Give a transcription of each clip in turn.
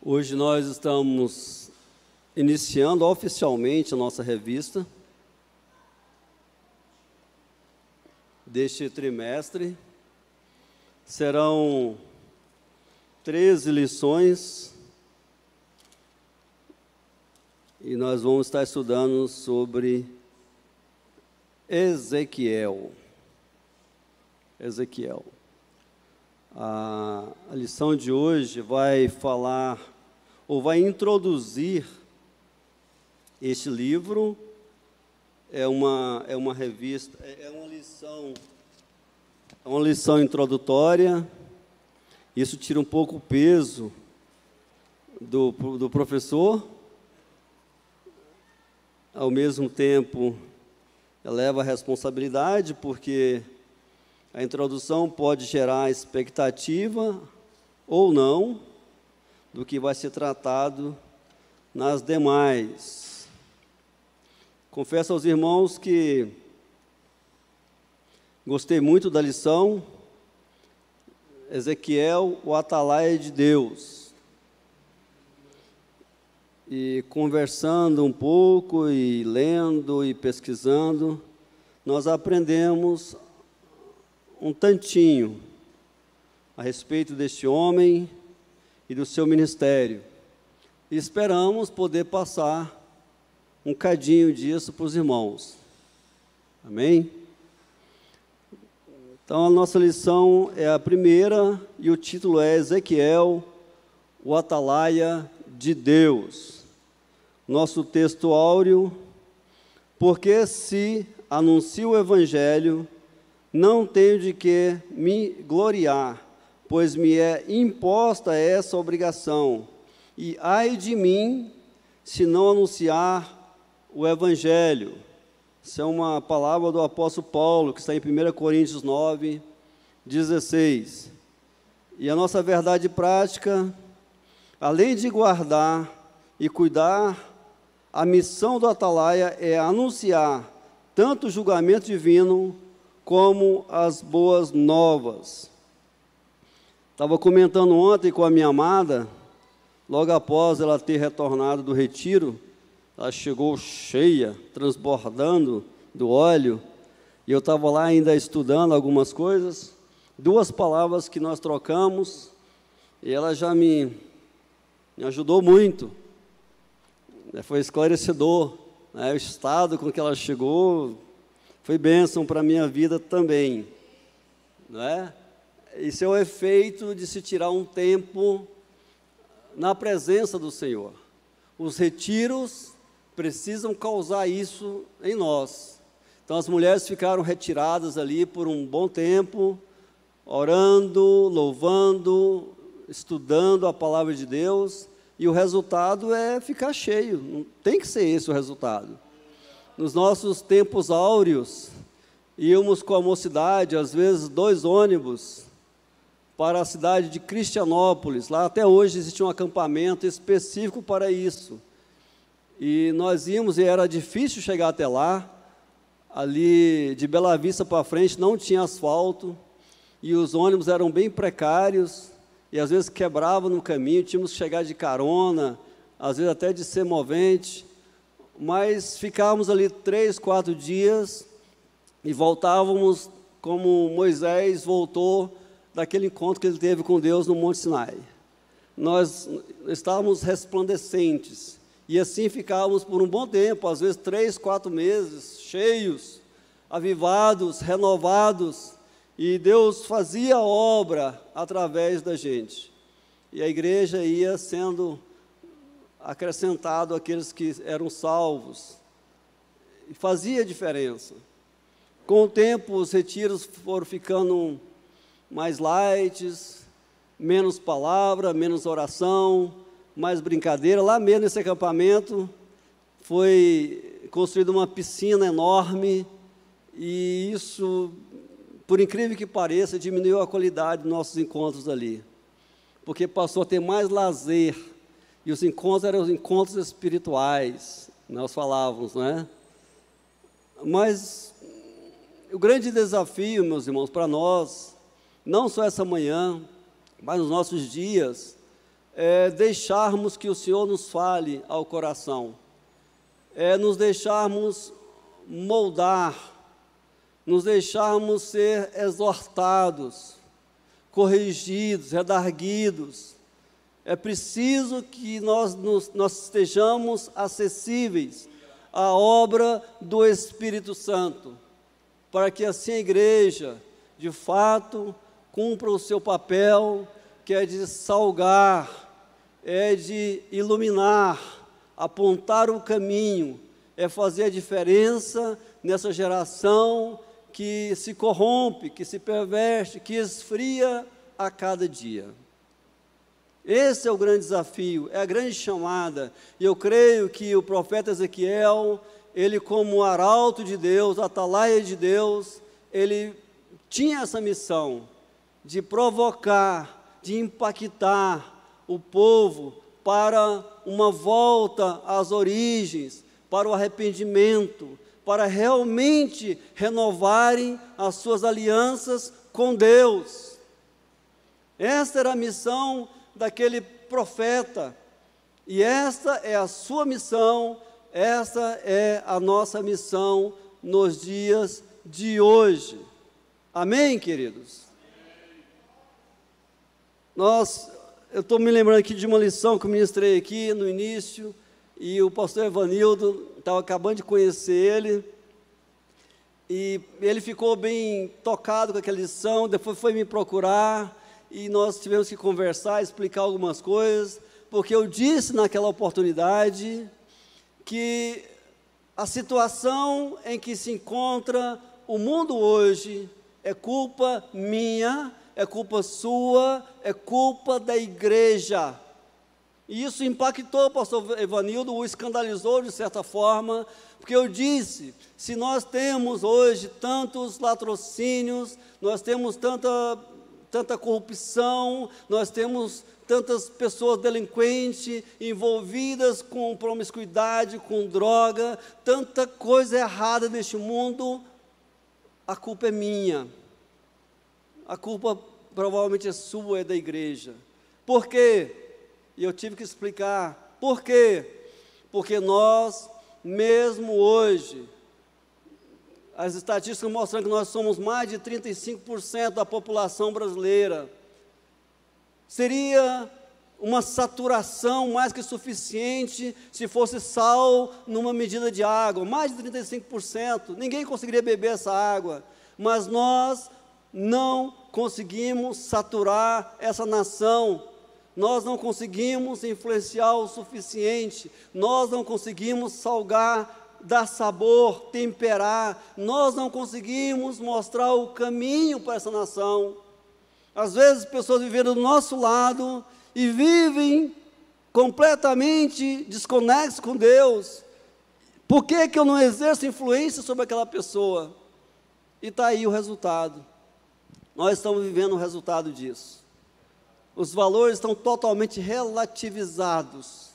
Hoje nós estamos iniciando oficialmente a nossa revista deste trimestre. Serão 13 lições e nós vamos estar estudando sobre Ezequiel. A lição de hoje vai falar, ou vai introduzir este livro. É uma revista, é uma lição introdutória. Isso tira um pouco o peso do professor, ao mesmo tempo eleva a responsabilidade, porque a introdução pode gerar expectativa ou não do que vai ser tratado nas demais. Confesso aos irmãos que gostei muito da lição. Ezequiel, o atalaia de Deus. E conversando um pouco, e lendo, e pesquisando, nós aprendemos um tantinho a respeito deste homem e do seu ministério. E esperamos poder passar um cadinho disso para os irmãos. Amém? Então, a nossa lição é a primeira, e o título é Ezequiel, o atalaia de Deus. Nosso texto áureo: porque se anuncio o Evangelho, não tenho de que me gloriar, pois me é imposta essa obrigação, e ai de mim, se não anunciar o Evangelho. Essa é uma palavra do apóstolo Paulo, que está em 1 Coríntios 9, 16. E a nossa verdade prática, além de guardar e cuidar, a missão do atalaia é anunciar tanto o julgamento divino como as boas novas. Estava comentando ontem com a minha amada, logo após ela ter retornado do retiro, ela chegou cheia, transbordando do óleo, e eu estava lá ainda estudando algumas coisas. Duas palavras que nós trocamos, e ela já me ajudou muito. Foi esclarecedor, né? O estado com que ela chegou foi bênção para a minha vida também, não é? Isso é o efeito de se tirar um tempo na presença do Senhor. Os retiros precisam causar isso em nós. Então, as mulheres ficaram retiradas ali por um bom tempo, orando, louvando, estudando a palavra de Deus, e o resultado é ficar cheio. Não tem que ser esse o resultado. Nos nossos tempos áureos, íamos com a mocidade, às vezes 2 ônibus, para a cidade de Cristianópolis. Lá até hoje existe um acampamento específico para isso. E nós íamos, e era difícil chegar até lá. Ali de Bela Vista para frente não tinha asfalto, e os ônibus eram bem precários, e às vezes quebravam no caminho, tínhamos que chegar de carona, às vezes até de semovente. Mas ficávamos ali 3, 4 dias e voltávamos como Moisés voltou daquele encontro que ele teve com Deus no Monte Sinai. Nós estávamos resplandecentes, e assim ficávamos por um bom tempo, às vezes 3, 4 meses, cheios, avivados, renovados, e Deus fazia a obra através da gente. E a igreja ia sendo acrescentado aqueles que eram salvos, e fazia diferença. Com o tempo, os retiros foram ficando mais light, menos palavra, menos oração, mais brincadeira. Lá mesmo nesse acampamento foi construída uma piscina enorme, e isso, por incrível que pareça, diminuiu a qualidade dos nossos encontros ali, porque passou a ter mais lazer. E os encontros eram os encontros espirituais, nós falávamos, não é? Mas o grande desafio, meus irmãos, para nós, não só essa manhã, mas nos nossos dias, deixarmos que o Senhor nos fale ao coração, nos deixarmos moldar, nos deixarmos ser exortados, corrigidos, redarguidos. É preciso que nós estejamos acessíveis à obra do Espírito Santo, para que assim a igreja, de fato, cumpra o seu papel, que é de salgar, é de iluminar, apontar o caminho, é fazer a diferença nessa geração que se corrompe, que se perverte, que esfria a cada dia. Esse é o grande desafio, é a grande chamada, e eu creio que o profeta Ezequiel, ele como arauto de Deus, atalaia de Deus, ele tinha essa missão de provocar, de impactar o povo para uma volta às origens, para o arrependimento, para realmente renovarem as suas alianças com Deus. Esta era a missão daquele profeta, e esta é a sua missão, esta é a nossa missão nos dias de hoje. Amém, queridos? Eu estou me lembrando aqui de uma lição que eu ministrei aqui no início, e o pastor Evanildo, estava acabando de conhecer ele, e ele ficou bem tocado com aquela lição, depois foi me procurar, e nós tivemos que conversar, explicar algumas coisas, porque eu disse naquela oportunidade que a situação em que se encontra o mundo hoje é culpa minha, é culpa sua, é culpa da igreja. E isso impactou o pastor Evanildo, o escandalizou de certa forma, porque eu disse, se nós temos hoje tantos latrocínios, nós temos tanta corrupção, nós temos tantas pessoas delinquentes envolvidas com promiscuidade, com droga, tanta coisa errada neste mundo, a culpa é minha, a culpa provavelmente é sua, é da igreja. Por quê? E eu tive que explicar, por quê? Porque nós, mesmo hoje, as estatísticas mostram que nós somos mais de 35% da população brasileira. Seria uma saturação mais que suficiente se fosse sal numa medida de água, mais de 35%, ninguém conseguiria beber essa água, mas nós não conseguimos saturar essa nação, nós não conseguimos influenciar o suficiente, nós não conseguimos salgar, dar sabor, temperar, nós não conseguimos mostrar o caminho para essa nação. Às vezes pessoas vivem do nosso lado e vivem completamente desconexos com Deus. Por que eu não exerço influência sobre aquela pessoa? E está aí o resultado. Nós estamos vivendo o resultado disso. Os valores estão totalmente relativizados.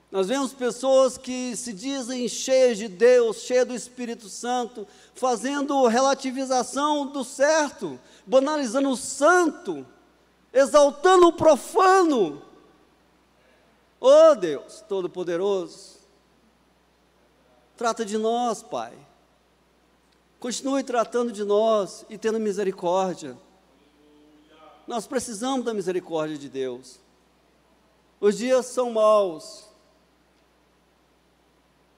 Nós vemos pessoas que se dizem cheias de Deus, cheias do Espírito Santo, fazendo relativização do certo, banalizando o santo, exaltando o profano. Oh Deus Todo-Poderoso, trata de nós, Pai. Continue tratando de nós e tendo misericórdia. Nós precisamos da misericórdia de Deus. Os dias são maus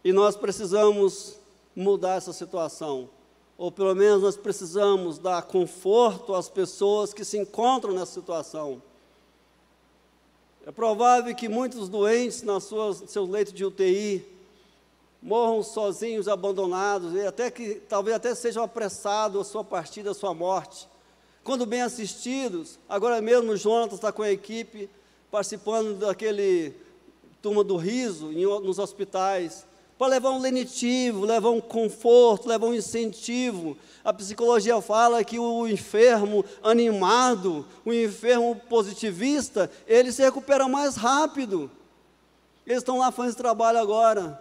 e nós precisamos mudar essa situação, ou pelo menos nós precisamos dar conforto às pessoas que se encontram nessa situação. É provável que muitos doentes nos seus leitos de UTI morram sozinhos, abandonados, e até que talvez até sejam apressados a sua partida, a sua morte. Quando bem assistidos, agora mesmo o Jonas está com a equipe participando daquele turma do riso nos hospitais, para levar um lenitivo, levar um conforto, levar um incentivo. A psicologia fala que o enfermo animado, o enfermo positivista, ele se recupera mais rápido. Eles estão lá fazendo esse trabalho agora.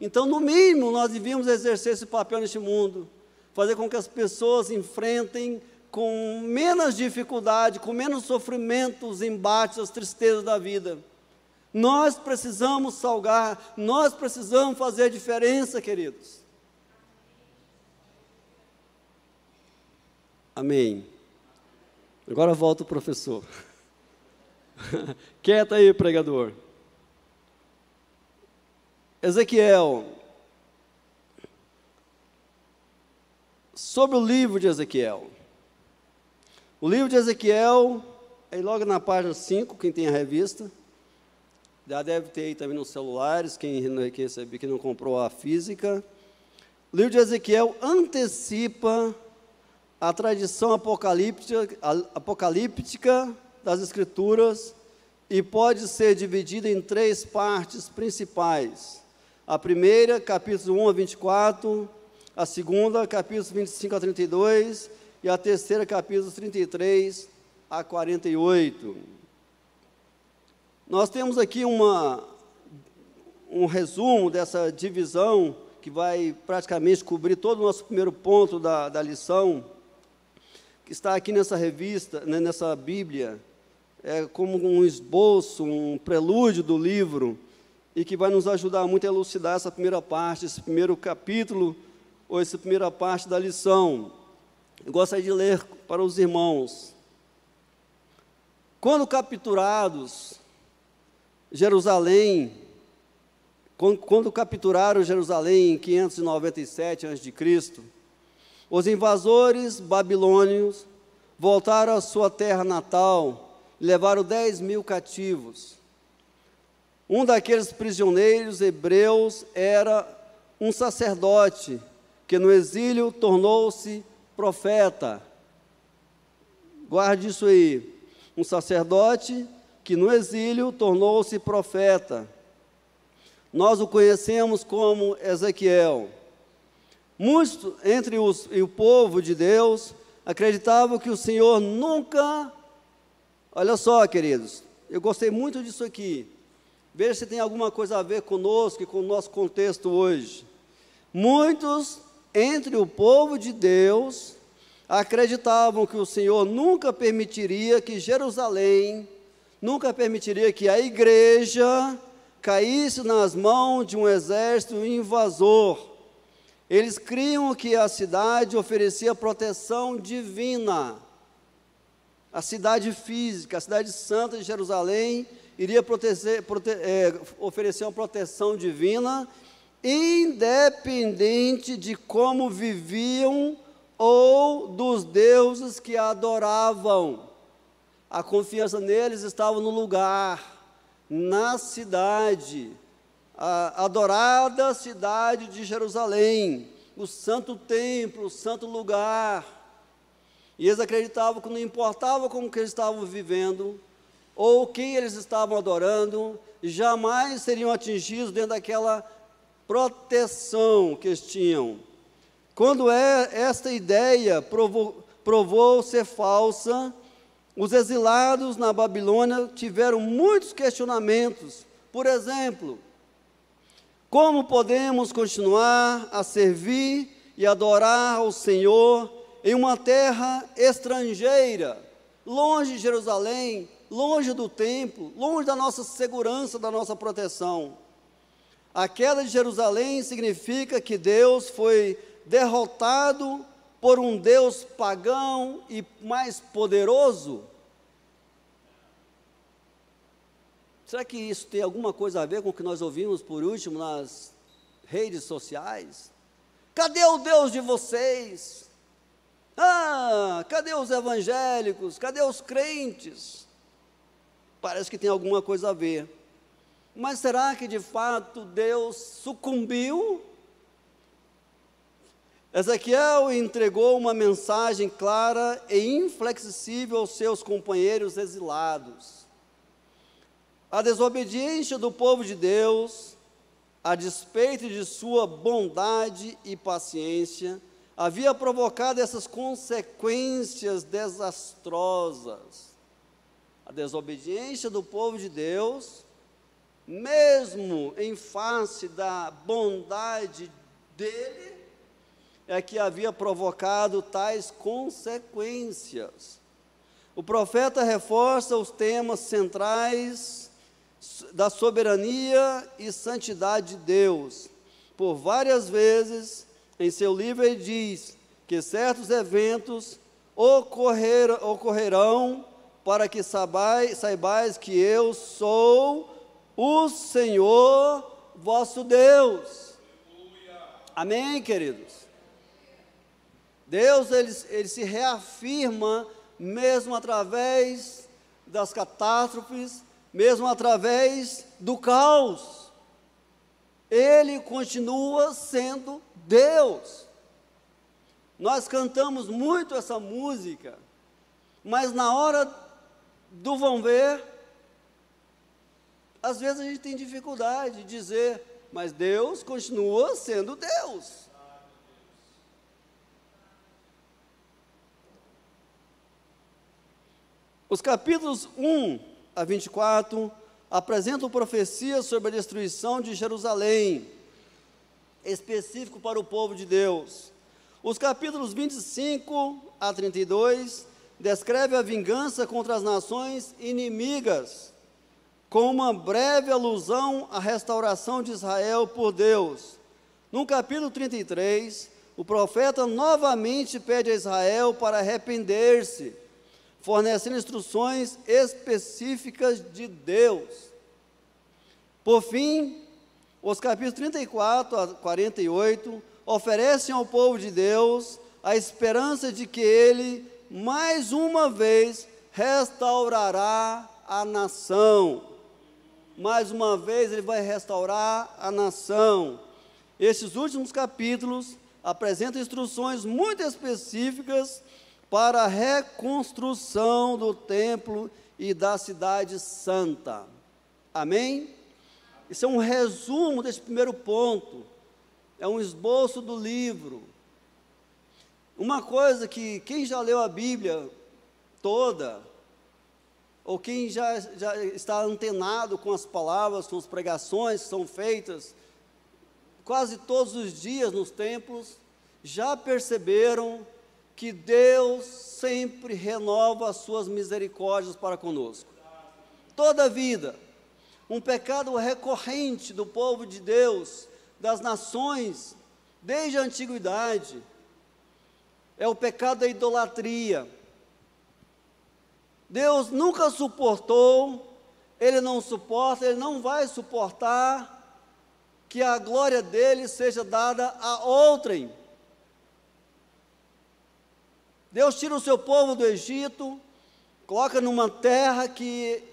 Então, no mínimo, nós devíamos exercer esse papel neste mundo, fazer com que as pessoas enfrentem com menos dificuldade, com menos sofrimento, os embates, as tristezas da vida. Nós precisamos salgar, nós precisamos fazer a diferença, queridos. Amém. Agora volta o professor. Quieta aí, pregador. Ezequiel. Sobre o livro de Ezequiel. O livro de Ezequiel, aí logo na página 5, quem tem a revista, já deve ter aí também nos celulares, quem recebeu, quem não comprou a física. O livro de Ezequiel antecipa a tradição apocalíptica das Escrituras e pode ser dividida em 3 partes principais. A primeira, capítulos 1 a 24, a segunda, capítulos 25 a 32, e a terceira, capítulos 33 a 48. Nós temos aqui um resumo dessa divisão, que vai praticamente cobrir todo o nosso primeiro ponto da lição, que está aqui nessa revista, né, nessa Bíblia, como um esboço, um prelúdio do livro, e que vai nos ajudar muito a elucidar essa primeira parte, esse primeiro capítulo, ou essa primeira parte da lição. Eu gostaria de ler para os irmãos. Quando capturados, Jerusalém, quando capturaram Jerusalém em 597 a.C., os invasores babilônios voltaram à sua terra natal e levaram 10.000 cativos. Um daqueles prisioneiros hebreus era um sacerdote, que no exílio tornou-se profeta. Guarde isso aí. Um sacerdote que no exílio tornou-se profeta. Nós o conhecemos como Ezequiel. Muitos entre o povo de Deus acreditavam que o Senhor nunca... Olha só, queridos, eu gostei muito disso aqui. Veja se tem alguma coisa a ver conosco e com o nosso contexto hoje. Muitos entre o povo de Deus acreditavam que o Senhor nunca permitiria que Jerusalém, nunca permitiria que a igreja caísse nas mãos de um exército invasor. Eles criam que a cidade oferecia proteção divina. A cidade física, a cidade santa de Jerusalém, iria oferecer uma proteção divina, independente de como viviam ou dos deuses que a adoravam. A confiança neles estava no lugar, na cidade, a adorada cidade de Jerusalém, o santo templo, o santo lugar. E eles acreditavam que não importava como que eles estavam vivendo, ou quem eles estavam adorando, jamais seriam atingidos dentro daquela proteção que eles tinham. Quando esta ideia provou ser falsa, os exilados na Babilônia tiveram muitos questionamentos. Por exemplo, como podemos continuar a servir e adorar ao Senhor em uma terra estrangeira, longe de Jerusalém, longe do templo, longe da nossa segurança, da nossa proteção? A queda de Jerusalém significa que Deus foi derrotado por um Deus pagão e mais poderoso? Será que isso tem alguma coisa a ver com o que nós ouvimos por último nas redes sociais? Cadê o Deus de vocês? Cadê os evangélicos? Cadê os crentes? Parece que tem alguma coisa a ver. Mas será que de fato Deus sucumbiu? Ezequiel entregou uma mensagem clara e inflexível aos seus companheiros exilados. A desobediência do povo de Deus, a despeito de sua bondade e paciência, havia provocado essas consequências desastrosas. A desobediência do povo de Deus, mesmo em face da bondade dele, é que havia provocado tais consequências. O profeta reforça os temas centrais da soberania e santidade de Deus. Por várias vezes, em seu livro, ele diz que certos eventos ocorrerão para que saibais que eu sou o Senhor vosso Deus. Amém, queridos? Deus, ele se reafirma mesmo através das catástrofes, mesmo através do caos. Ele continua sendo Deus. Nós cantamos muito essa música, mas na hora do vamos ver, às vezes a gente tem dificuldade de dizer, mas Deus continua sendo Deus. Os capítulos 1 a 24 apresentam profecias sobre a destruição de Jerusalém, específico para o povo de Deus. Os capítulos 25 a 32 descrevem a vingança contra as nações inimigas, com uma breve alusão à restauração de Israel por Deus. No capítulo 33, o profeta novamente pede a Israel para arrepender-se, fornecendo instruções específicas de Deus. Por fim, os capítulos 34 a 48 oferecem ao povo de Deus a esperança de que Ele, mais uma vez, restaurará a nação. Mais uma vez, Ele vai restaurar a nação. Estes últimos capítulos apresentam instruções muito específicas para a reconstrução do templo e da cidade santa. Amém? Isso é um resumo desse primeiro ponto, é um esboço do livro. Uma coisa que quem já leu a Bíblia toda, ou quem já está antenado com as palavras, com as pregações que são feitas quase todos os dias nos templos, já perceberam que Deus sempre renova as suas misericórdias para conosco. Toda a vida, um pecado recorrente do povo de Deus, das nações, desde a antiguidade, é o pecado da idolatria. Deus nunca suportou, Ele não suporta, Ele não vai suportar que a glória dEle seja dada a outrem. Deus tira o seu povo do Egito, coloca numa terra que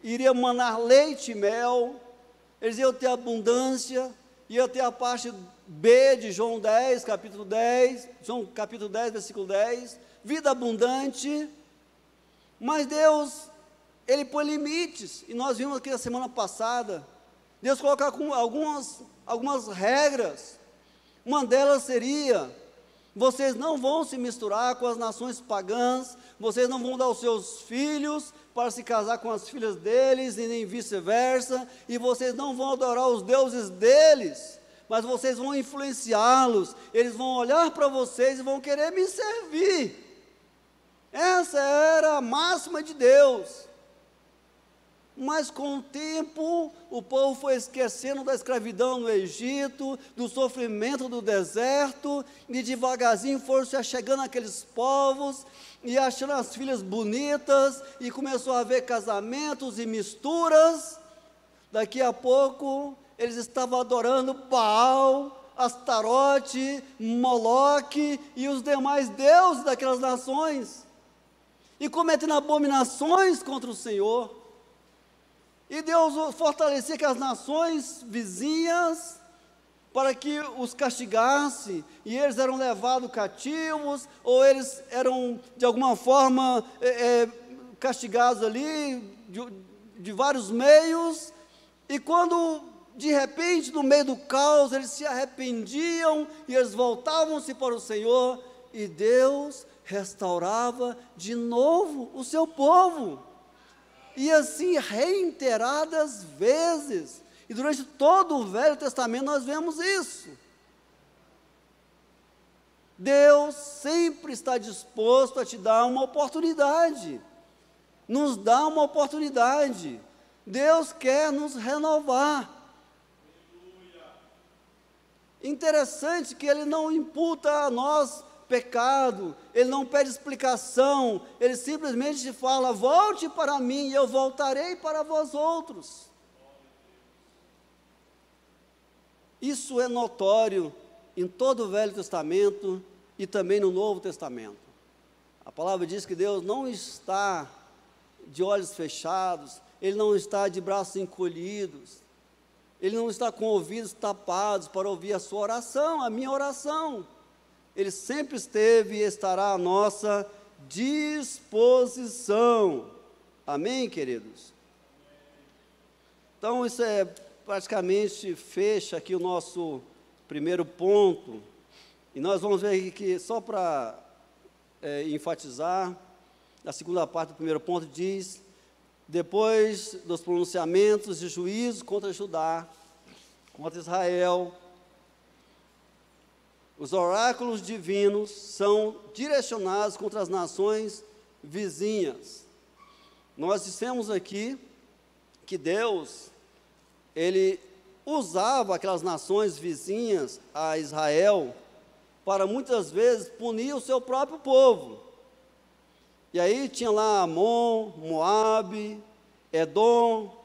iria manar leite e mel, eles iam ter abundância, ia ter a parte B de João 10, capítulo 10, João capítulo 10, versículo 10, vida abundante, mas Deus, Ele põe limites, e nós vimos aqui na semana passada, Deus coloca algumas regras, uma delas seria: vocês não vão se misturar com as nações pagãs, vocês não vão dar os seus filhos para se casar com as filhas deles, e nem vice-versa, e vocês não vão adorar os deuses deles, mas vocês vão influenciá-los, eles vão olhar para vocês e vão querer me servir. Essa era a máxima de Deus. Mas com o tempo, o povo foi esquecendo da escravidão no Egito, do sofrimento do deserto, e devagarzinho foram se achegando aqueles povos, e achando as filhas bonitas, e começou a haver casamentos e misturas. Daqui a pouco, eles estavam adorando Baal, Astarote, Moloque e os demais deuses daquelas nações, e cometendo abominações contra o Senhor. E Deus fortalecia aquelas nações vizinhas para que os castigasse, e eles eram levados cativos, ou eles eram de alguma forma castigados ali, de vários meios, e quando de repente no meio do caos eles se arrependiam, e eles voltavam-se para o Senhor, e Deus restaurava de novo o seu povo. E assim reiteradas vezes, e durante todo o Velho Testamento nós vemos isso. Deus sempre está disposto a te dar uma oportunidade, nos dá uma oportunidade. Deus quer nos renovar. Interessante que Ele não imputa a nós pecado, Ele não pede explicação, Ele simplesmente fala: volte para mim e eu voltarei para vós outros. Isso é notório em todo o Velho Testamento e também no Novo Testamento. A palavra diz que Deus não está de olhos fechados, Ele não está de braços encolhidos, Ele não está com ouvidos tapados para ouvir a sua oração, a minha oração. Ele sempre esteve e estará à nossa disposição. Amém, queridos? Então, isso praticamente fecha aqui o nosso primeiro ponto. E nós vamos ver aqui que, só para enfatizar, a segunda parte do primeiro ponto diz: depois dos pronunciamentos de juízo contra Judá, contra Israel, os oráculos divinos são direcionados contra as nações vizinhas. Nós dissemos aqui que Deus, Ele usava aquelas nações vizinhas a Israel para muitas vezes punir o seu próprio povo. E aí tinha lá Amon, Moabe, Edom,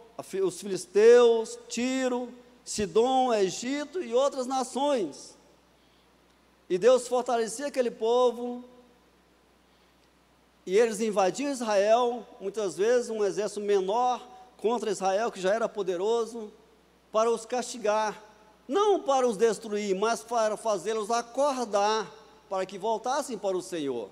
os filisteus, Tiro, Sidom, Egito e outras nações. E Deus fortalecia aquele povo, e eles invadiam Israel, muitas vezes um exército menor contra Israel, que já era poderoso, para os castigar, não para os destruir, mas para fazê-los acordar, para que voltassem para o Senhor.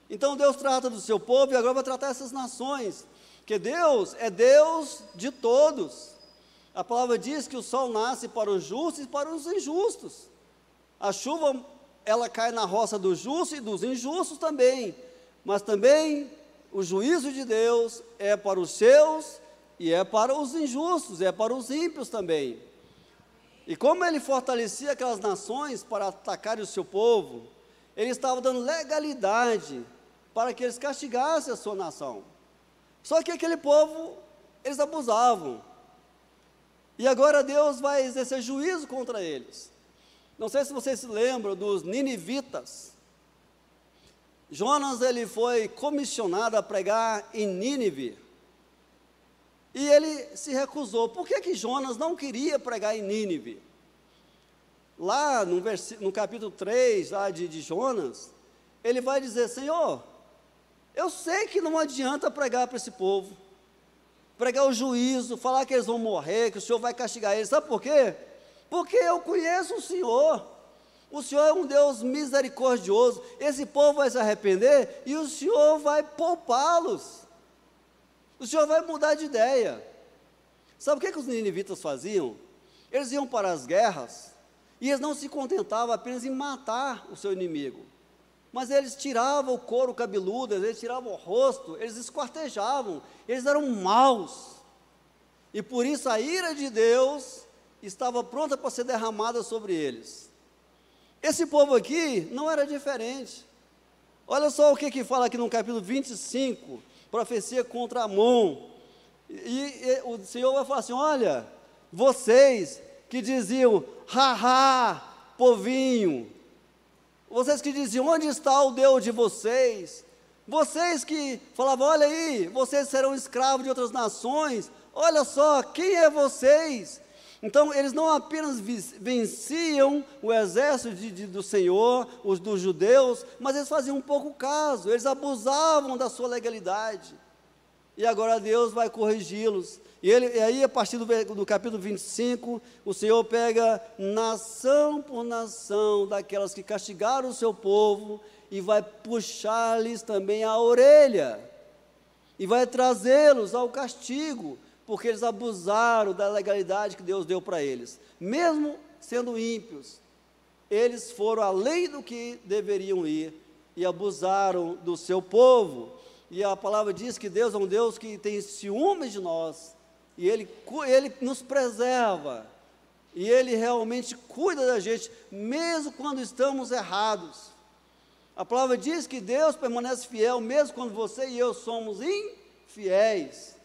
Então Deus trata do seu povo e agora vai tratar essas nações, que Deus é Deus de todos. A palavra diz que o sol nasce para os justos e para os injustos. A chuva, ela cai na roça dos justos e dos injustos também, mas também o juízo de Deus é para os seus e é para os injustos, é para os ímpios também. E como Ele fortalecia aquelas nações para atacarem o seu povo, Ele estava dando legalidade para que eles castigassem a sua nação. Só que aquele povo, eles abusavam. E agora Deus vai exercer juízo contra eles. Não sei se vocês se lembram dos ninivitas. Jonas, ele foi comissionado a pregar em Nínive. E ele se recusou. Por que Jonas não queria pregar em Nínive? Lá no capítulo 3 lá de Jonas, ele vai dizer: Senhor, eu sei que não adianta pregar para esse povo, pregar o juízo, falar que eles vão morrer, que o Senhor vai castigar eles. Sabe por quê? Porque eu conheço o Senhor é um Deus misericordioso, esse povo vai se arrepender e o Senhor vai poupá-los, o Senhor vai mudar de ideia. Sabe o que os ninivitas faziam? Eles iam para as guerras, e eles não se contentavam apenas em matar o seu inimigo, mas eles tiravam o couro cabeludo, eles tiravam o rosto, eles esquartejavam, eles eram maus, e por isso a ira de Deus estava pronta para ser derramada sobre eles. Esse povo aqui não era diferente. Olha só o que fala aqui no capítulo 25, profecia contra Amon, e o Senhor vai falar assim: olha, vocês que diziam, haha, povinho, vocês que diziam, onde está o Deus de vocês? Vocês que falavam, olha aí, vocês serão escravos de outras nações, olha só, quem é vocês? Então, eles não apenas venciam o exército do Senhor, os dos judeus, mas eles faziam um pouco caso, eles abusavam da sua legalidade. E agora Deus vai corrigi-los. E aí, a partir do capítulo 25, o Senhor pega nação por nação daquelas que castigaram o seu povo e vai puxar-lhes também a orelha. E vai trazê-los ao castigo, porque eles abusaram da legalidade que Deus deu para eles. Mesmo sendo ímpios, eles foram além do que deveriam ir e abusaram do seu povo. E a palavra diz que Deus é um Deus que tem ciúmes de nós, e Ele nos preserva E Ele realmente cuida da gente, mesmo quando estamos errados. A palavra diz que Deus permanece fiel, mesmo quando você e eu somos infiéis.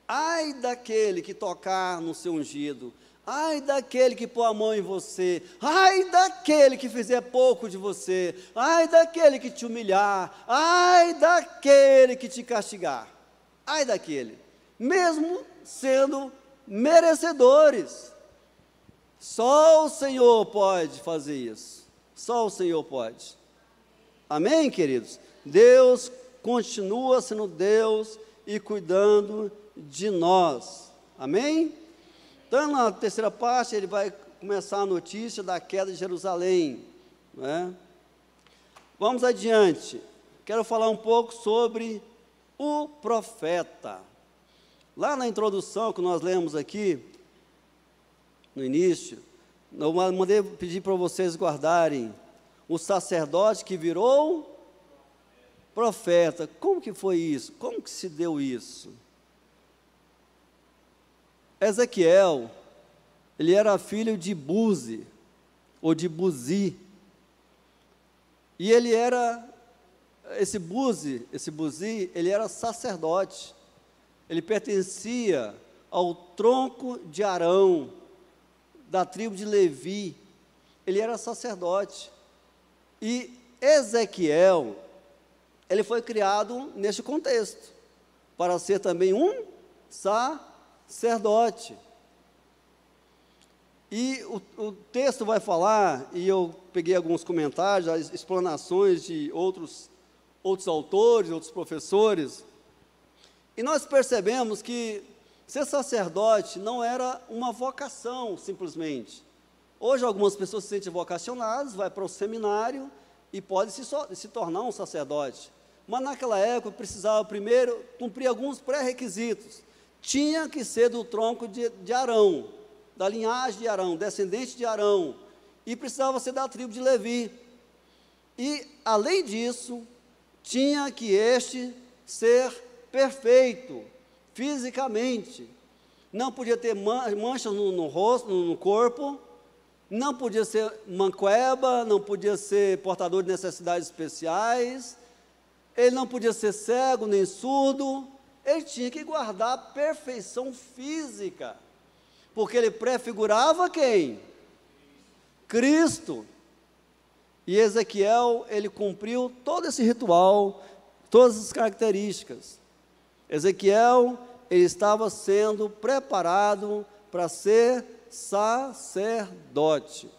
Ai daquele que tocar no seu ungido, ai daquele que pôr a mão em você, ai daquele que fizer pouco de você, ai daquele que te humilhar, ai daquele que te castigar, ai daquele, mesmo sendo merecedores. Só o Senhor pode fazer isso, só o Senhor pode. Amém, queridos? Deus continua sendo Deus e cuidando de nós. Amém? Então, na terceira parte, ele vai começar a notícia da queda de Jerusalém, não é? Vamos adiante. Quero falar um pouco sobre o profeta. Lá na introdução que nós lemos aqui, no início, eu mandei pedir para vocês guardarem o sacerdote que virou profeta. Como que foi isso? Como que se deu isso? Ezequiel, ele era filho de Buzi, ou de Buzi, e ele era, esse Buzi, ele era sacerdote, ele pertencia ao tronco de Arão, da tribo de Levi, ele era sacerdote, e Ezequiel, ele foi criado neste contexto, para ser também um sacerdote. E o texto vai falar, e eu peguei alguns comentários, as explanações de outros autores, outros professores, e nós percebemos que ser sacerdote não era uma vocação, simplesmente. Hoje algumas pessoas se sentem vocacionadas, vai para o seminário e pode se tornar um sacerdote. Mas naquela época precisava primeiro cumprir alguns pré-requisitos. Tinha que ser do tronco de Arão, da linhagem de Arão, descendente de Arão, e precisava ser da tribo de Levi. E, além disso, tinha que este ser perfeito, fisicamente. Não podia ter manchas no rosto, no corpo, não podia ser manqueba, não podia ser portador de necessidades especiais, ele não podia ser cego nem surdo, ele tinha que guardar a perfeição física, porque ele prefigurava quem? Cristo. E Ezequiel, ele cumpriu todo esse ritual, todas as características. Ezequiel, ele estava sendo preparado para ser sacerdote.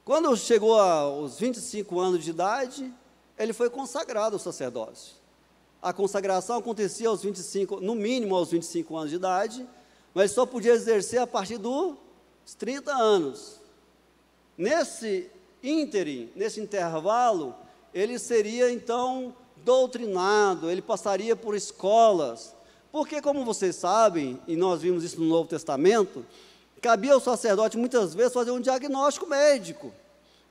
Quando chegou aos 25 anos de idade, ele foi consagrado ao sacerdócio. A consagração acontecia aos 25, no mínimo aos 25 anos de idade, mas só podia exercer a partir dos 30 anos. Nesse ínterim, nesse intervalo, ele seria então doutrinado, ele passaria por escolas, porque como vocês sabem, e nós vimos isso no Novo Testamento, cabia ao sacerdote muitas vezes fazer um diagnóstico médico,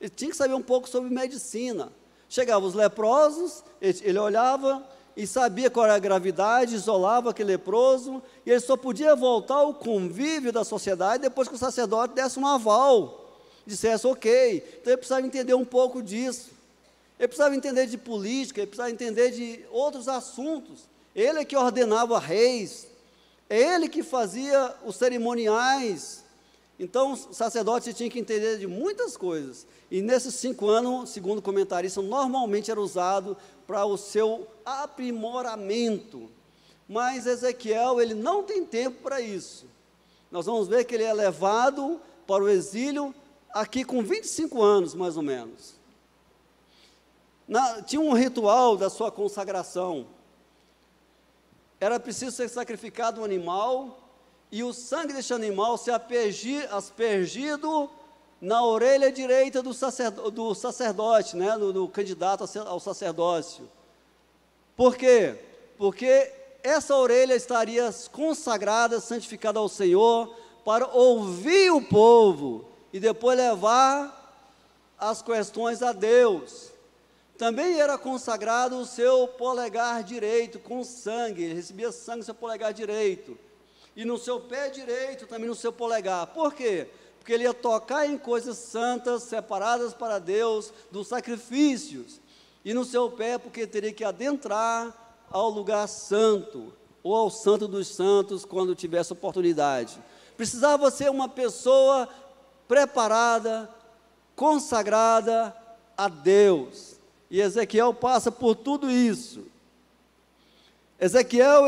ele tinha que saber um pouco sobre medicina. Chegavam os leprosos, ele olhava e sabia qual era a gravidade, isolava aquele leproso, e ele só podia voltar ao convívio da sociedade depois que o sacerdote desse um aval, dissesse ok. Então ele precisava entender um pouco disso, ele precisava entender de política, ele precisava entender de outros assuntos. Ele é que ordenava reis, é ele que fazia os cerimoniais. Então o sacerdote tinha que entender de muitas coisas, e nesses 5 anos, segundo o comentarista, normalmente era usado para o seu aprimoramento. Mas Ezequiel, ele não tem tempo para isso. Nós vamos ver que ele é levado para o exílio aqui com 25 anos, mais ou menos. Tinha um ritual da sua consagração. Era preciso ser sacrificado um animal, e o sangue deste animal se aspergido na orelha direita do sacerdote, né, do candidato ao sacerdócio. Por quê? Porque essa orelha estaria consagrada, santificada ao Senhor, para ouvir o povo e depois levar as questões a Deus. Também era consagrado o seu polegar direito com sangue, ele recebia sangue no seu polegar direito. e no seu pé direito também no seu polegar. Por quê? Porque ele ia tocar em coisas santas, separadas para Deus, dos sacrifícios, e no seu pé, porque teria que adentrar ao lugar santo, ou ao santo dos santos, quando tivesse oportunidade. Precisava ser uma pessoa preparada, consagrada a Deus, e Ezequiel passa por tudo isso. Ezequiel,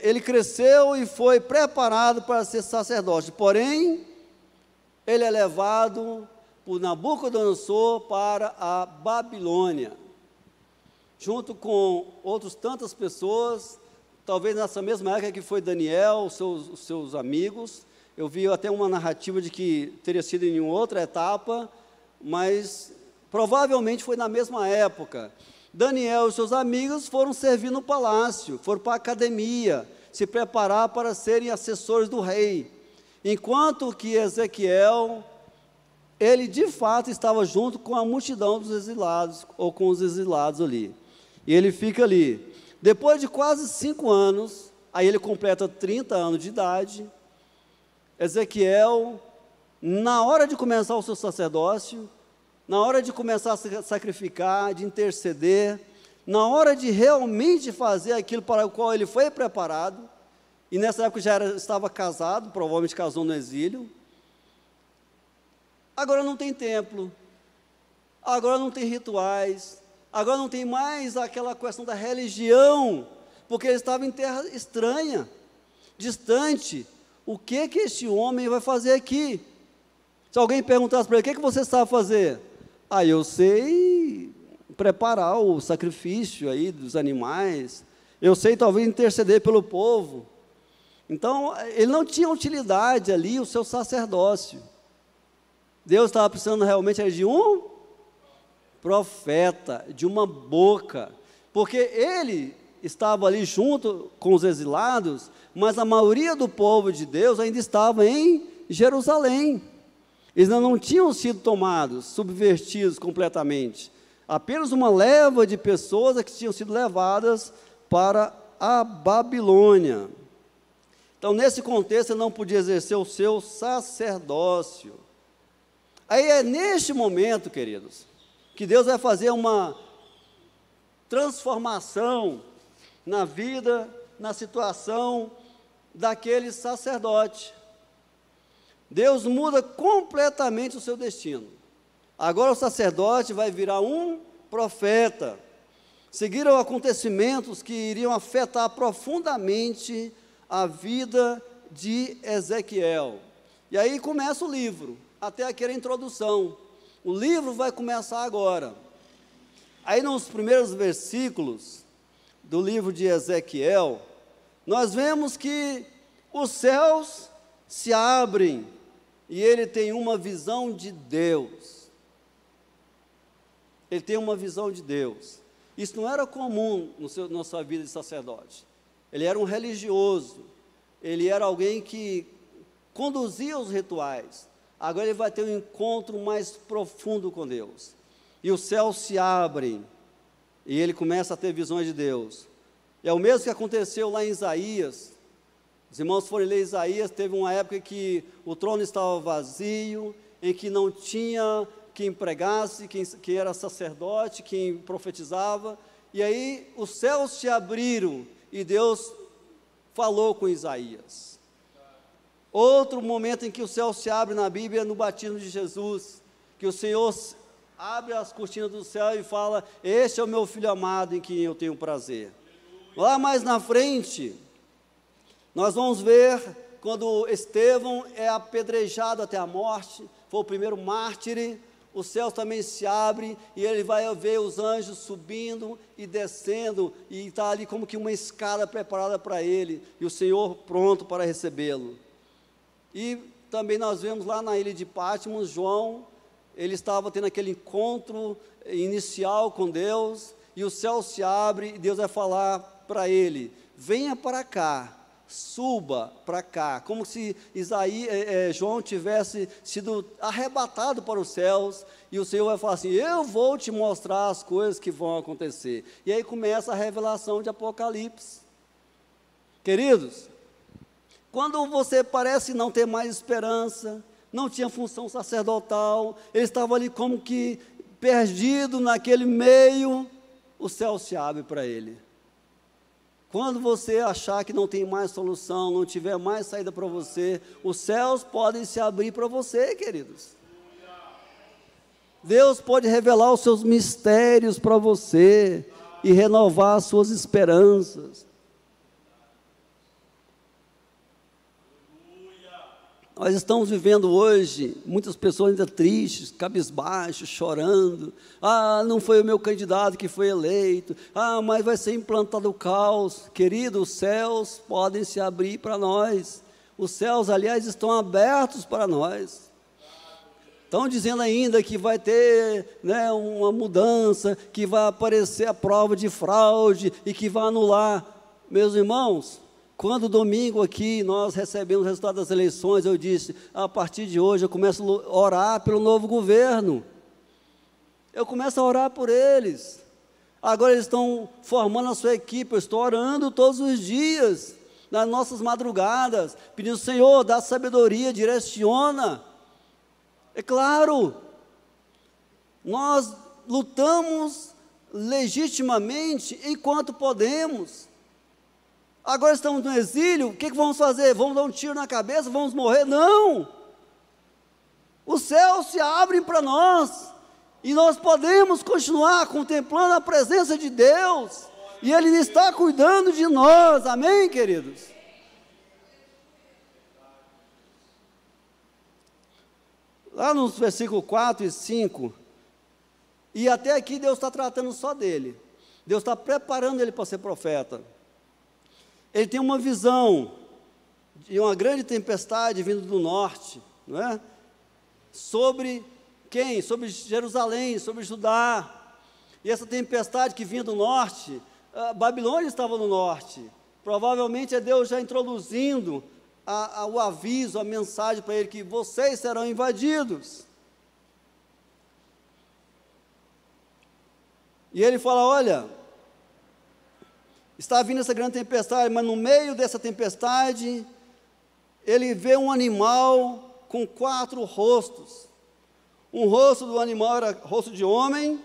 ele cresceu e foi preparado para ser sacerdote, porém, ele é levado por Nabucodonosor para a Babilônia, junto com outras tantas pessoas, talvez nessa mesma época que foi Daniel, os seus amigos. Eu vi até uma narrativa de que teria sido em outra etapa, mas provavelmente foi na mesma época. Daniel e seus amigos foram servir no palácio, foram para a academia, se preparar para serem assessores do rei, enquanto que Ezequiel, ele de fato estava junto com a multidão dos exilados, ou com os exilados ali, e ele fica ali. Depois de quase 5 anos, aí ele completa 30 anos de idade, Ezequiel, na hora de começar o seu sacerdócio, na hora de começar a sacrificar, de interceder, na hora de realmente fazer aquilo para o qual ele foi preparado, e nessa época já estava casado, provavelmente casou no exílio, agora não tem templo, agora não tem rituais, agora não tem mais aquela questão da religião, porque ele estava em terra estranha, distante. O que este homem vai fazer aqui? Se alguém perguntasse para ele, o que você sabe fazer? Eu sei preparar o sacrifício aí dos animais, eu sei talvez interceder pelo povo. Então, ele não tinha utilidade ali, o seu sacerdócio. Deus estava precisando realmente de um profeta, de uma boca, porque ele estava ali junto com os exilados, mas a maioria do povo de Deus ainda estava em Jerusalém. Eles ainda não tinham sido tomados, subvertidos completamente. Apenas uma leva de pessoas que tinham sido levadas para a Babilônia. Então, nesse contexto, ele não podia exercer o seu sacerdócio. Aí é neste momento, queridos, que Deus vai fazer uma transformação na vida, na situação daquele sacerdote. Deus muda completamente o seu destino. Agora o sacerdote vai virar um profeta. Seguiram acontecimentos que iriam afetar profundamente a vida de Ezequiel. E aí começa o livro, até aquela introdução. O livro vai começar agora. Aí nos primeiros versículos do livro de Ezequiel, nós vemos que os céus se abrem e ele tem uma visão de Deus. Ele tem uma visão de Deus. Isso não era comum na sua vida de sacerdote. Ele era um religioso, ele era alguém que conduzia os rituais. Agora ele vai ter um encontro mais profundo com Deus. E os céus se abrem, e ele começa a ter visões de Deus. E é o mesmo que aconteceu lá em Isaías. Os irmãos forem ler Isaías, teve uma época que o trono estava vazio, em que não tinha quem pregasse, quem era sacerdote, quem profetizava, e aí os céus se abriram, e Deus falou com Isaías. Outro momento em que o céu se abre na Bíblia é no batismo de Jesus, que o Senhor abre as cortinas do céu e fala: este é o meu filho amado em quem eu tenho prazer. Lá mais na frente, nós vamos ver quando Estevão é apedrejado até a morte, foi o primeiro mártir. Os céus também se abrem e ele vai ver os anjos subindo e descendo, e está ali como que uma escada preparada para ele, e o Senhor pronto para recebê-lo. E também nós vemos lá na ilha de Patmos, João, ele estava tendo aquele encontro inicial com Deus, e o céu se abre e Deus vai falar para ele: venha para cá, suba para cá, como se João tivesse sido arrebatado para os céus, e o Senhor vai falar assim: eu vou te mostrar as coisas que vão acontecer. E aí começa a revelação de Apocalipse. Queridos, quando você parece não ter mais esperança, não tinha função sacerdotal, ele estava ali como que perdido naquele meio, o céu se abre para ele. Quando você achar que não tem mais solução, não tiver mais saída para você, os céus podem se abrir para você, queridos. Deus pode revelar os seus mistérios para você e renovar as suas esperanças. Nós estamos vivendo hoje, muitas pessoas ainda tristes, cabisbaixos, chorando. Ah, não foi o meu candidato que foi eleito. Ah, mas vai ser implantado o caos. Querido, os céus podem se abrir para nós. Os céus, aliás, estão abertos para nós. Estão dizendo ainda que vai ter, né, uma mudança, que vai aparecer a prova de fraude e que vai anular. Meus irmãos, quando domingo aqui nós recebemos o resultado das eleições, eu disse, a partir de hoje eu começo a orar pelo novo governo. Eu começo a orar por eles. Agora eles estão formando a sua equipe, eu estou orando todos os dias, nas nossas madrugadas, pedindo, Senhor, dá sabedoria, direciona. É claro, nós lutamos legitimamente enquanto podemos. Agora estamos no exílio, o que vamos fazer? Vamos dar um tiro na cabeça, vamos morrer? Não! Os céus se abrem para nós, e nós podemos continuar contemplando a presença de Deus, e Ele está cuidando de nós, amém, queridos? Lá nos versículos 4 e 5, e até aqui Deus está tratando só dele, Deus está preparando ele para ser profeta. Ele tem uma visão de uma grande tempestade vindo do norte, não é? Sobre quem? Sobre Jerusalém, sobre Judá. E essa tempestade que vinha do norte, a Babilônia estava no norte. Provavelmente é Deus já introduzindo o aviso, a mensagem para ele que vocês serão invadidos. E ele fala, olha, está vindo essa grande tempestade, mas no meio dessa tempestade, ele vê um animal com 4 rostos. Um rosto do animal era rosto de homem,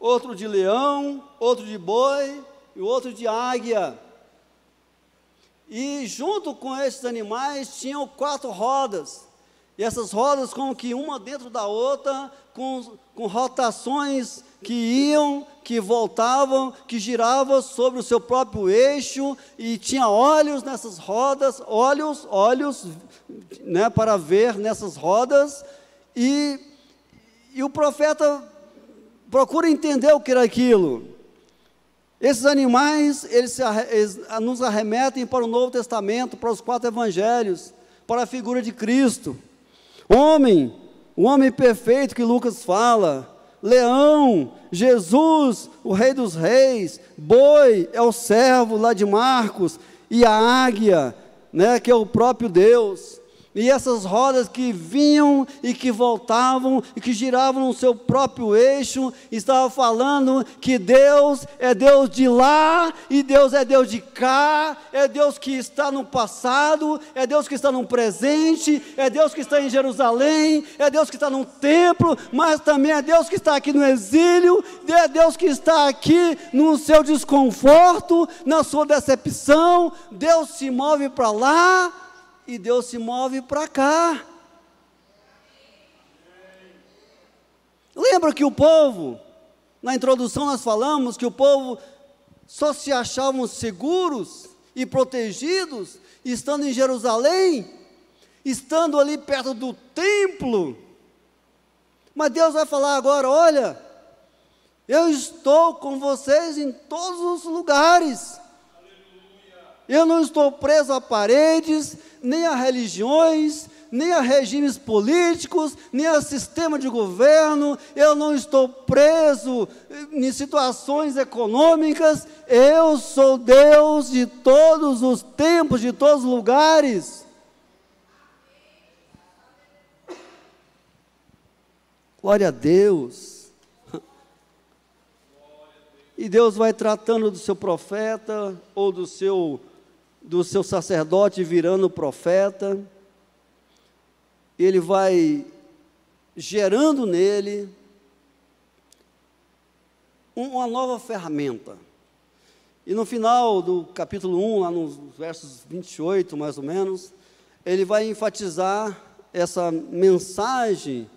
outro de leão, outro de boi e outro de águia. E junto com esses animais tinham 4 rodas. E essas rodas como que uma dentro da outra, com rotações que iam, que voltavam, que giravam sobre o seu próprio eixo, e tinha olhos nessas rodas, olhos, né, para ver nessas rodas, e o profeta procura entender o que era aquilo. Esses animais, eles nos arremetem para o Novo Testamento, para os 4 evangelhos, para a figura de Cristo. O homem perfeito que Lucas fala, leão, Jesus, o rei dos reis, boi é o servo lá de Marcos, e a águia, né, que é o próprio Deus. E essas rodas que vinham e que voltavam e que giravam no seu próprio eixo, estava falando que Deus é Deus de lá e Deus é Deus de cá, é Deus que está no passado, é Deus que está no presente, é Deus que está em Jerusalém, é Deus que está no templo, mas também é Deus que está aqui no exílio, é Deus que está aqui no seu desconforto, na sua decepção. Deus se move para lá e Deus se move para cá. Lembra que o povo, na introdução nós falamos que o povo só se achavam seguros e protegidos estando em Jerusalém, estando ali perto do templo. Mas Deus vai falar agora, olha, eu estou com vocês em todos os lugares. Eu não estou preso a paredes, nem a religiões, nem a regimes políticos, nem a sistema de governo. Eu não estou preso em situações econômicas. Eu sou Deus de todos os tempos, de todos os lugares. Glória a Deus. E Deus vai tratando do seu profeta ou do seu do seu sacerdote virando profeta, ele vai gerando nele uma nova ferramenta. E no final do capítulo 1, lá nos versos 28, mais ou menos, ele vai enfatizar essa mensagem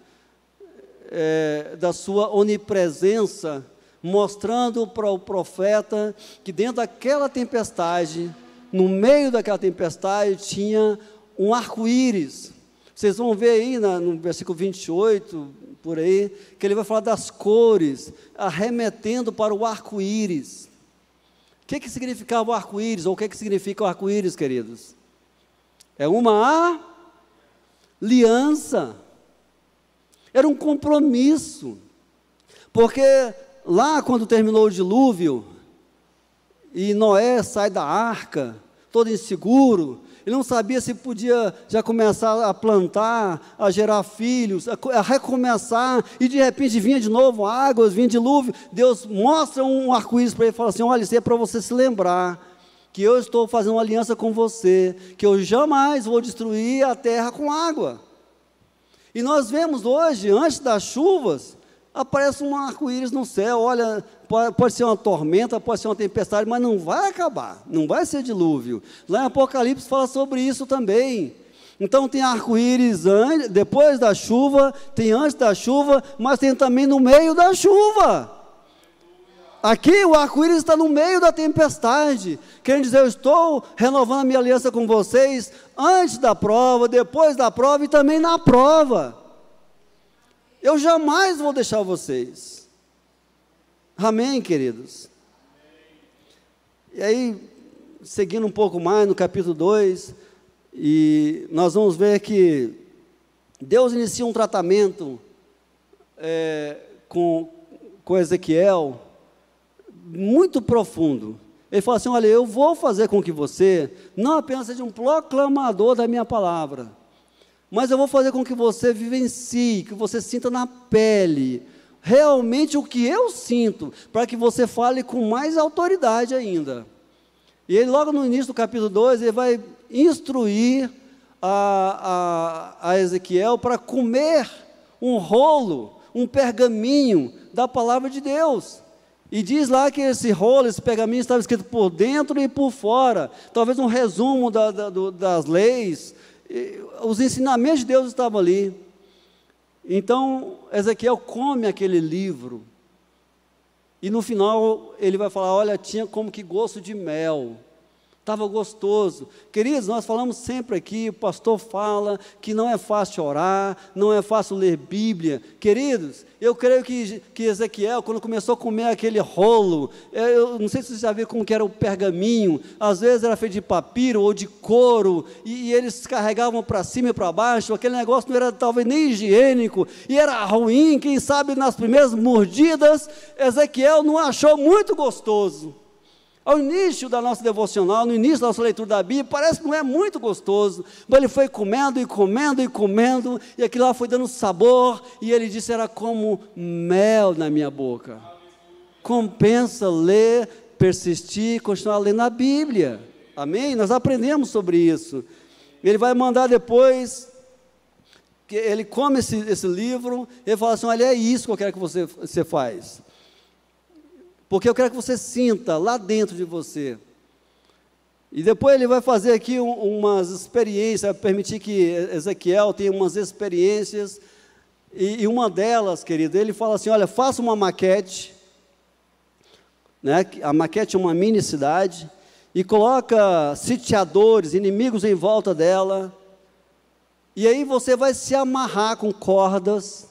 da sua onipresença, mostrando para o profeta que dentro daquela tempestade, no meio daquela tempestade, tinha um arco-íris. Vocês vão ver aí no versículo 28, por aí, que ele vai falar das cores, arremetendo para o arco-íris. O que significava o arco-íris, ou o que significa o arco-íris, queridos? É uma aliança, era um compromisso, porque lá quando terminou o dilúvio, e Noé sai da arca, todo inseguro, ele não sabia se podia já começar a plantar, a gerar filhos, a recomeçar, e de repente vinha de novo águas, vinha dilúvio. Deus mostra um arco-íris para ele e fala assim: olha, isso é para você se lembrar, que eu estou fazendo uma aliança com você, que eu jamais vou destruir a terra com água. E nós vemos hoje, antes das chuvas, aparece um arco-íris no céu. Olha, pode ser uma tormenta, pode ser uma tempestade, mas não vai acabar, não vai ser dilúvio. Lá em Apocalipse fala sobre isso também. Então tem arco-íris depois da chuva, tem antes da chuva, mas tem também no meio da chuva. Aqui o arco-íris está no meio da tempestade, querendo dizer, eu estou renovando a minha aliança com vocês, antes da prova, depois da prova e também na prova. Eu jamais vou deixar vocês. Amém, queridos? E aí, seguindo um pouco mais no capítulo 2, e nós vamos ver que Deus inicia um tratamento com Ezequiel, muito profundo. Ele fala assim: olha, eu vou fazer com que você não apenas seja um proclamador da minha palavra, mas eu vou fazer com que você vivencie, que você sinta na pele realmente o que eu sinto, para que você fale com mais autoridade ainda. E ele, logo no início do capítulo 2, ele vai instruir a Ezequiel para comer um rolo, um pergaminho da palavra de Deus. E diz lá que esse rolo, esse pergaminho estava escrito por dentro e por fora, talvez um resumo das leis, os ensinamentos de Deus estavam ali. Então Ezequiel come aquele livro, e no final ele vai falar: olha, tinha como que gosto de mel, estava gostoso. Queridos, nós falamos sempre aqui, o pastor fala que não é fácil orar, não é fácil ler Bíblia. Queridos, eu creio que Ezequiel, quando começou a comer aquele rolo, eu não sei se vocês já viram como que era o pergaminho, às vezes era feito de papiro ou de couro, e eles carregavam para cima e para baixo, aquele negócio não era talvez nem higiênico, e era ruim. Quem sabe nas primeiras mordidas, Ezequiel não achou muito gostoso. Ao início da nossa devocional, no início da nossa leitura da Bíblia, parece que não é muito gostoso, mas ele foi comendo e comendo e comendo, e aquilo lá foi dando sabor, e ele disse: era como mel na minha boca. Compensa ler, persistir, continuar lendo a Bíblia. Amém? Nós aprendemos sobre isso. Ele vai mandar depois, que ele come esse livro, ele fala assim: olha, é isso que eu quero que você faz. Porque eu quero que você sinta lá dentro de você. E depois ele vai fazer aqui umas experiências, vai permitir que Ezequiel tenha umas experiências, e uma delas, querido, ele fala assim: olha, faça uma maquete, né? A maquete é uma mini cidade, e coloca sitiadores, inimigos em volta dela, e aí você vai se amarrar com cordas.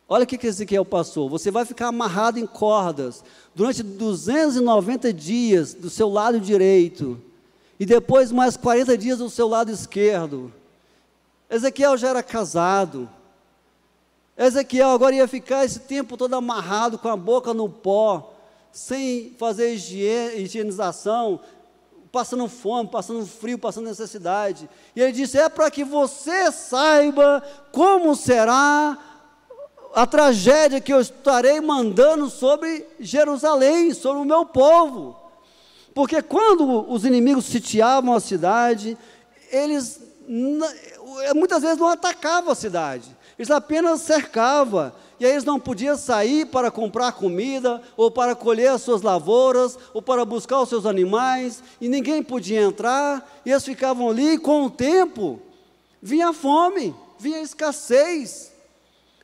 Olha o que Ezequiel passou: você vai ficar amarrado em cordas durante 290 dias do seu lado direito, e depois mais 40 dias do seu lado esquerdo. Ezequiel já era casado. Ezequiel agora ia ficar esse tempo todo amarrado, com a boca no pó, sem fazer higienização, passando fome, passando frio, passando necessidade. E ele disse: é para que você saiba como será a tragédia que eu estarei mandando sobre Jerusalém, sobre o meu povo. Porque quando os inimigos sitiavam a cidade, eles muitas vezes não atacavam a cidade, eles apenas cercavam, e aí eles não podiam sair para comprar comida, ou para colher as suas lavouras, ou para buscar os seus animais, e ninguém podia entrar, e eles ficavam ali, e com o tempo, vinha fome, vinha escassez,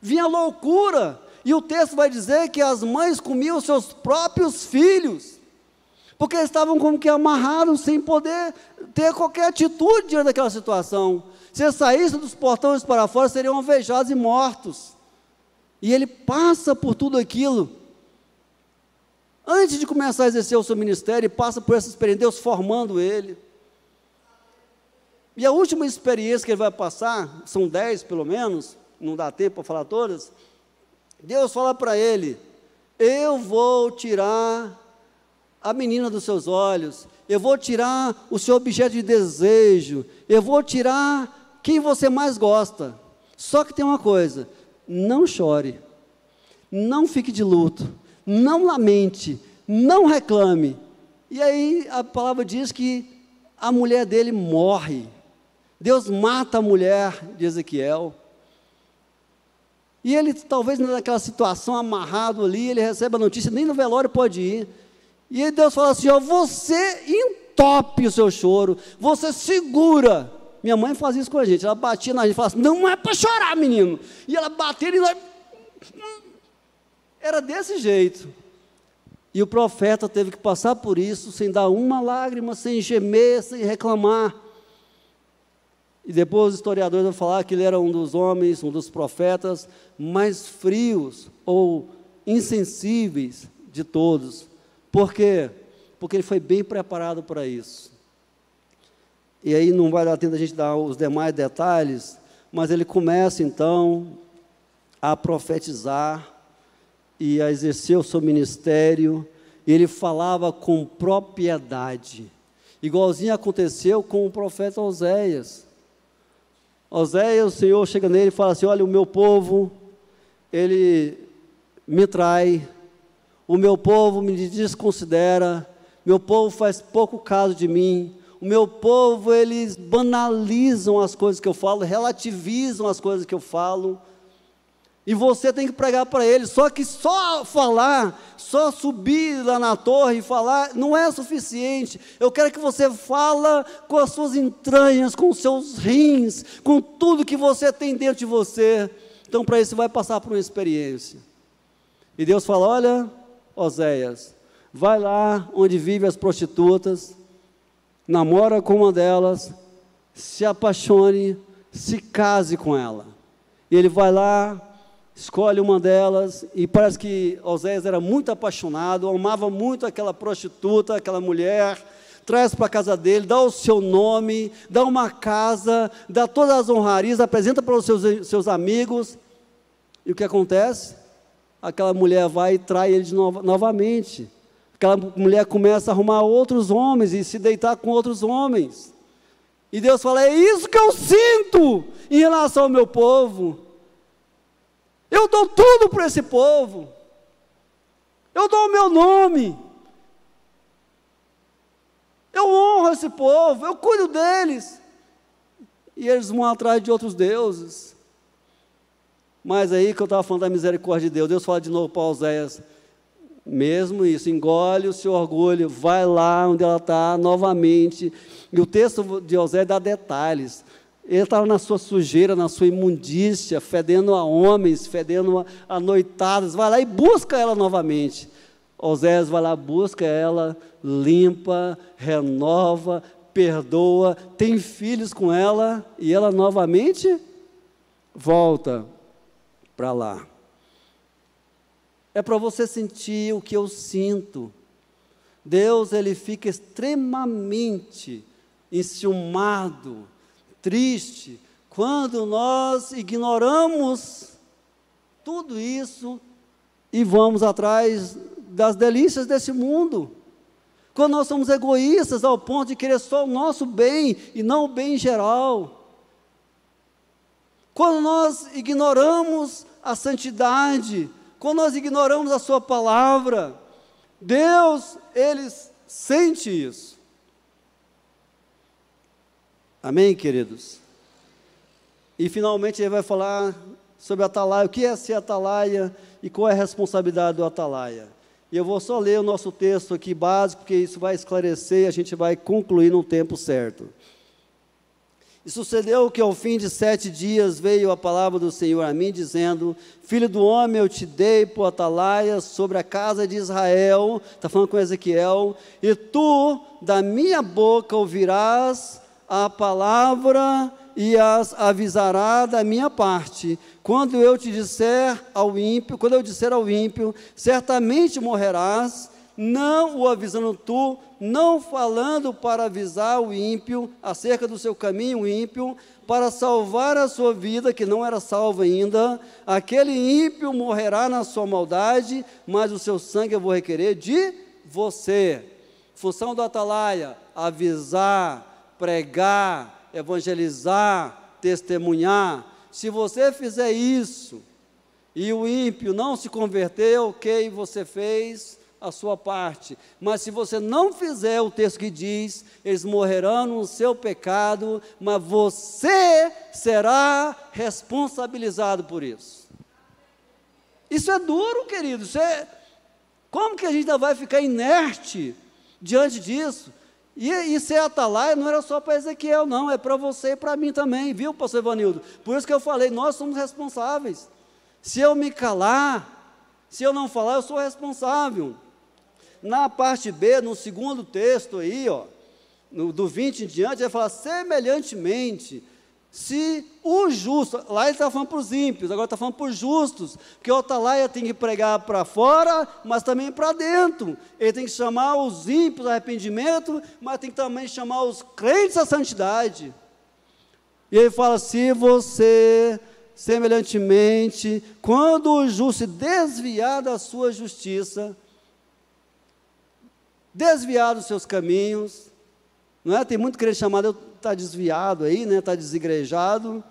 vinha loucura, e o texto vai dizer que as mães comiam seus próprios filhos, porque eles estavam como que amarrados, sem poder ter qualquer atitude diante daquela situação. Se eles saíssem dos portões para fora, seriam alvejados e mortos. E ele passa por tudo aquilo, antes de começar a exercer o seu ministério, ele passa por essa experiência, Deus formando ele. E a última experiência que ele vai passar, são 10 pelo menos, não dá tempo para falar todas, Deus fala para ele: eu vou tirar a menina dos seus olhos, eu vou tirar o seu objeto de desejo, eu vou tirar quem você mais gosta. Só que tem uma coisa: não chore, não fique de luto, não lamente, não reclame. E aí a palavra diz que a mulher dele morre. Deus mata a mulher de Ezequiel. E ele, talvez naquela situação, amarrado ali, ele recebe a notícia, nem no velório pode ir. E aí Deus fala assim: ó, você entope o seu choro, você segura. Minha mãe fazia isso com a gente, ela batia na gente e falava assim: não é para chorar, menino. E ela batia e nós... Era desse jeito. E o profeta teve que passar por isso, sem dar uma lágrima, sem gemer, sem reclamar. E depois os historiadores vão falar que ele era um dos homens, um dos profetas mais frios ou insensíveis de todos. Por quê? Porque ele foi bem preparado para isso. E aí não vai dar tempo da gente dar os demais detalhes, mas ele começa então a profetizar e a exercer o seu ministério, e ele falava com propriedade, igualzinho aconteceu com o profeta Oséias. Oséias, o Senhor chega nele e fala assim: olha, o meu povo, ele me trai, o meu povo me desconsidera, meu povo faz pouco caso de mim, o meu povo, eles banalizam as coisas que eu falo, relativizam as coisas que eu falo, e você tem que pregar para eles. Só que só falar, só subir lá na torre e falar, não é suficiente. Eu quero que você fala com as suas entranhas, com os seus rins, com tudo que você tem dentro de você. Então, para isso, você vai passar por uma experiência. E Deus fala: olha, Oséias, vai lá onde vivem as prostitutas, namora com uma delas, se apaixone, se case com ela. E ele vai lá, escolhe uma delas, e parece que Oséias era muito apaixonado, amava muito aquela prostituta, aquela mulher, traz para a casa dele, dá o seu nome, dá uma casa, dá todas as honrarias, apresenta para os seus amigos, e o que acontece? Aquela mulher vai e trai ele novamente. Aquela mulher começa a arrumar outros homens e se deitar com outros homens. E Deus fala: é isso que eu sinto em relação ao meu povo. Eu dou tudo para esse povo. Eu dou o meu nome. Eu honro esse povo, eu cuido deles. E eles vão atrás de outros deuses. Mas aí que eu estava falando da misericórdia de Deus, Deus fala de novo para Oséias: mesmo isso, engole o seu orgulho, vai lá onde ela está novamente. E o texto de Oséias dá detalhes. Ele estava na sua sujeira, na sua imundícia, fedendo a homens, fedendo a noitadas. Vai lá e busca ela novamente. Oséias vai lá, busca ela, limpa, renova, perdoa, tem filhos com ela, e ela novamente volta para lá. É para você sentir o que eu sinto. Deus, ele fica extremamente enciumado, triste, quando nós ignoramos tudo isso e vamos atrás das delícias desse mundo. Quando nós somos egoístas ao ponto de querer só o nosso bem e não o bem em geral. Quando nós ignoramos a santidade, quando nós ignoramos a sua palavra. Deus, ele sente isso. Amém, queridos? E finalmente ele vai falar sobre a atalaia, o que é ser atalaia e qual é a responsabilidade do atalaia. E eu vou só ler o nosso texto aqui básico, porque isso vai esclarecer e a gente vai concluir no tempo certo. E sucedeu que ao fim de 7 dias veio a palavra do Senhor a mim, dizendo: Filho do homem, eu te dei por atalaia sobre a casa de Israel, está falando com Ezequiel, e tu da minha boca ouvirás a palavra e as avisará da minha parte. Quando eu disser ao ímpio, certamente morrerás, não o avisando tu, não falando para avisar o ímpio acerca do seu caminho, o ímpio, para salvar a sua vida, que não era salva ainda, aquele ímpio morrerá na sua maldade, mas o seu sangue eu vou requerer de você. Função do atalaia: avisar, pregar, evangelizar, testemunhar. Se você fizer isso, e o ímpio não se converteu, ok, você fez a sua parte, mas se você não fizer o texto que diz, eles morrerão no seu pecado, mas você será responsabilizado por isso. Isso é duro, querido, como que a gente ainda vai ficar inerte diante disso? E ser atalaia não era só para Ezequiel, não, é para você e para mim também, viu, pastor Evanildo? Por isso que eu falei, nós somos responsáveis. Se eu me calar, se eu não falar, eu sou responsável. Na parte B, no segundo texto aí, ó, do 20 em diante, ele fala: semelhantemente, se o justo, lá ele está falando para os ímpios, agora está falando para os justos, porque o atalaia tem que pregar para fora, mas também para dentro. Ele tem que chamar os ímpios ao arrependimento, mas tem que também chamar os crentes à santidade. E ele fala: se você, semelhantemente, quando o justo se desviar da sua justiça, desviar dos seus caminhos, não é? Tem muito crente chamado, está desviado aí, né? Está desigrejado,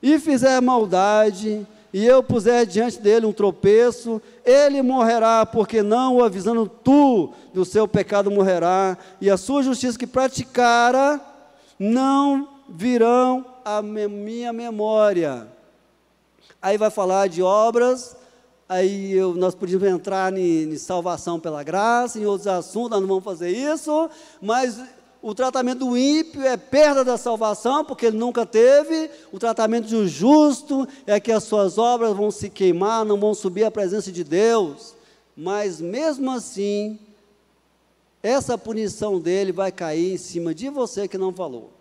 e fizer maldade, e eu puser diante dele um tropeço, ele morrerá, porque não o avisando tu do seu pecado morrerá, e a sua justiça que praticara não virão à minha memória. Aí vai falar de obras. Aí nós podíamos entrar em salvação pela graça, em outros assuntos, nós não vamos fazer isso, mas o tratamento do ímpio é perda da salvação, porque ele nunca teve. O tratamento do justo é que as suas obras vão se queimar, não vão subir à presença de Deus, mas mesmo assim, essa punição dele vai cair em cima de você que não falou.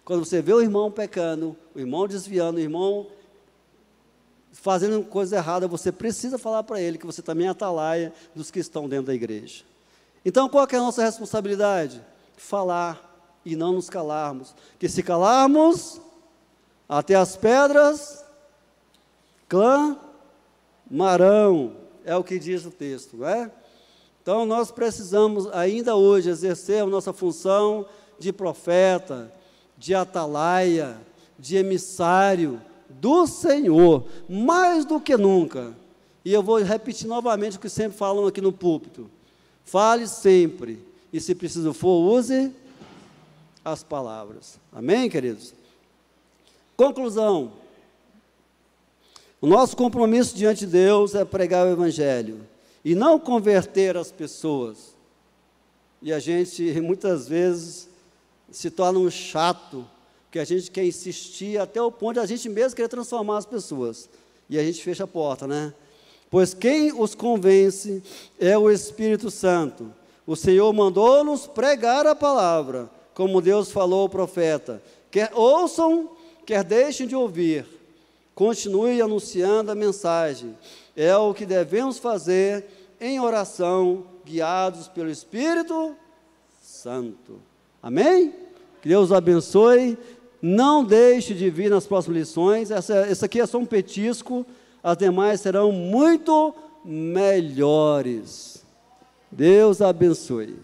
Quando você vê o irmão pecando, o irmão desviando, o irmão fazendo coisa errada, você precisa falar para ele que você também é atalaia dos que estão dentro da igreja. Então, qual que é a nossa responsabilidade? Falar e não nos calarmos, porque se calarmos, até as pedras clamarão, é o que diz o texto, não é? Então, nós precisamos ainda hoje exercer a nossa função de profeta, de atalaia, de emissário do Senhor, mais do que nunca. E eu vou repetir novamente o que sempre falam aqui no púlpito: fale sempre, e se preciso for, use as palavras. Amém, queridos? Conclusão: o nosso compromisso diante de Deus é pregar o Evangelho, e não converter as pessoas. E a gente, muitas vezes, se torna um chato, que a gente quer insistir até o ponto de a gente mesmo querer transformar as pessoas, e a gente fecha a porta, né? Pois quem os convence é o Espírito Santo. O Senhor mandou-nos pregar a palavra, como Deus falou ao profeta. Quer ouçam, quer deixem de ouvir, continue anunciando a mensagem. É o que devemos fazer em oração, guiados pelo Espírito Santo. Amém? Que Deus abençoe. Não deixe de vir nas próximas lições. Essa aqui é só um petisco, as demais serão muito melhores. Deus abençoe.